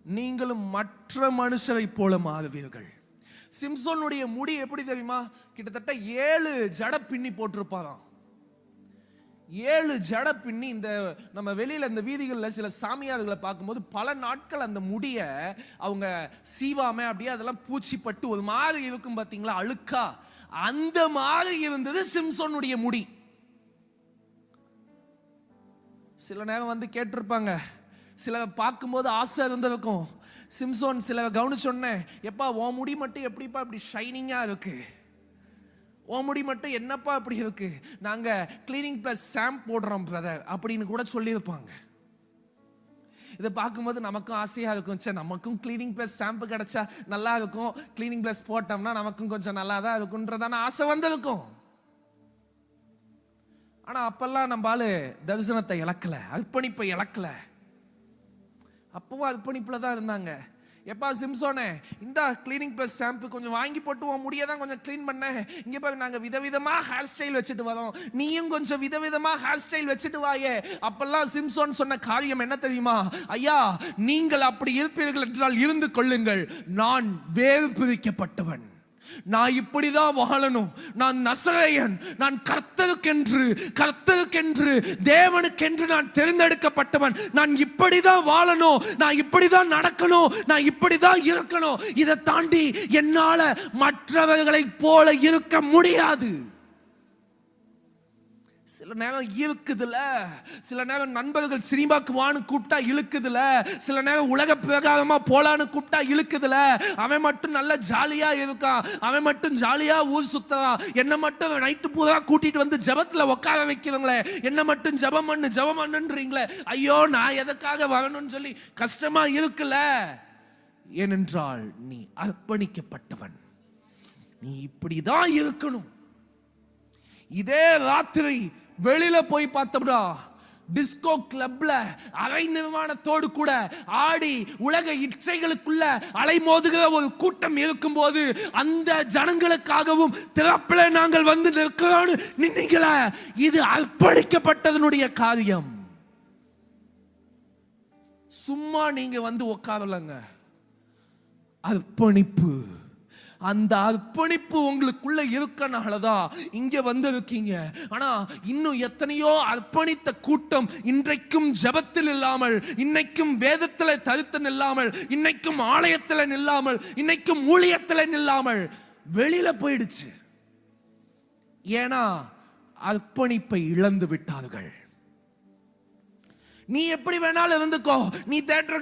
நீங்களும் மற்ற மனுஷரை போல மாறுவீர்கள். சிம்சோனுடைய முடி எப்படி தெரியுமா? கிட்டத்தட்ட 7 ஜட பின்னி போட்டிருப்பாராம். 7 ஜட பின்னி. இந்த நம்ம வெளியில இந்த வீதிகளில் சில சாமியார்களை பார்க்கும்போது பல நாட்கள் அந்த முடிய அவங்க சீவாம அப்படியே அதெல்லாம் பூச்சி பட்டு ஒரு மாதிரி இருக்கும் பார்த்தீங்களா, அழுக்கா. அந்த மாதிரி இருந்தது சிம்சோனுடைய முடி. சில நேரம் வந்து கேட்டிருப்பாங்க, சில பார்க்கும்போது ஆசை இருந்திருக்கும். சிம்சோன் சில கவனிச்சோன்னே, எப்பா உன் முடி மட்டும் எப்படிப்பா இப்படி ஷைனிங்கா இருக்கு, உன் முடி மட்டும் என்னப்பா இப்படி இருக்கு, நாங்க கிளீனிங் பிளஸ் ஷாம்பு போடுறோம் பிரதர் அப்படின்னு கூட சொல்லியிருப்பாங்க. இதை பார்க்கும்போது நமக்கும் ஆசையா இருக்கும், சே நமக்கும் கிளீனிங் பிளஸ் ஷாம்பு கிடைச்சா நல்லா இருக்கும், கிளீனிங் பிளஸ் போட்டோம்னா நமக்கும் கொஞ்சம் நல்லா தான் இருக்குன்றதான ஆசை வந்திருக்கும். ஆனா அப்பெல்லாம் நம்ம ஆளு தரிசனத்தை இழக்கல, அர்ப்பணிப்பை இழக்கல. அப்பவும் அர்ப்பணிப்புல தான் இருந்தாங்க. எப்பா சிம்சோனே, இந்த கிளீனிங் பிளஸ் ஷாம்பு கொஞ்சம் வாங்கி போட்டு உன் முடியை தான் கொஞ்சம் கிளீன் பண்ண. இங்க பாரு, நாங்க விதவிதமா ஹேர் ஸ்டைல் வச்சுட்டு வரோம், நீயும் கொஞ்சம் விதவிதமா ஹேர் ஸ்டைல் வச்சுட்டு வாயே. அப்பெல்லாம் சிம்சோன் சொன்ன காரியம் என்ன தெரியுமா? ஐயா, நீங்கள் அப்படி இருப்பீர்கள் என்றால் இருந்து கொள்ளுங்கள், நான் வேறு பிரிக்கப்பட்டவன், நான் இப்படிதான் வாழணும், நான் நசரேயன், நான் கர்த்தருக்கென்று தேவனுக்கென்று நான் தேர்ந்தெடுக்கப்பட்டவன், நான் இப்படிதான் வாழணும், நான் இப்படிதான் நடக்கணும், நான் இப்படிதான் இருக்கணும். இதை தாண்டி என்னால மற்றவர்களை போல இருக்க முடியாது. சில நேரம் இருக்குதுல, சில நேரம் நண்பர்கள் சினிமாக்கு வான்னு கூப்பிட்டா இழுக்குதுல, சில நேரம் உலக பிரகாரமா போலான்னு கூப்பிட்டா இழுக்குதுல. அவன் மட்டும் நல்ல ஜாலியா இருக்கான், அவன் மட்டும் ஜாலியா ஊர் சுத்தறான், என்ன மட்டும் நைட்டு பூரா கூட்டிட்டு வந்து ஜபத்துல உட்கார வைக்கிறவங்களே, என்ன மட்டும் ஜபம் பண்ணுன்றீங்களே. ஐயோ, நான் எதற்காக வரணும்னு சொல்லி கஷ்டமா இருக்குல்ல. ஏனென்றால் நீ அர்ப்பணிக்கப்பட்டவன், நீ இப்படிதான் இருக்கணும். இதே ராத்திரி வெளியில போய் பார்த்தோம்னா டிஸ்கோ கிளப்ல அரை நிர்வாணத்தோடு கூட ஆடி உலக இச்சைகளுக்குள்ள அலைமோதுகிற ஒரு கூட்டம் இருக்கும் போது அந்த ஜனங்களுக்காகவும் திறப்பில நாங்கள் வந்து நிற்கிறோம் நின்னீங்களே, இது அர்ப்பணிக்கப்பட்டதனுடைய காரியம். சும்மா நீங்க வந்து உட்காரலங்க, அர்ப்பணிப்பு. அந்த அர்ப்பணிப்பு உங்களுக்குள்ள இருக்கனாலதான் இங்க வந்து இருக்கீங்க. ஆனா இன்னும் எத்தனையோ அர்ப்பணித்த கூட்டம் இன்றைக்கும் ஜெபத்தில் இல்லாமல், இன்னைக்கும் வேதத்துல தரித்து நில்லாமல், இன்னைக்கும் ஆலயத்துல நில்லாமல், இன்னைக்கும் ஊழியத்துல நில்லாமல் வெளியில போயிடுச்சு. ஏன்னா அர்ப்பணிப்பை இழந்து விட்டார்கள். நீ எப்படி வேணாலும் இருந்துக்கோ, நீ தேட்டர்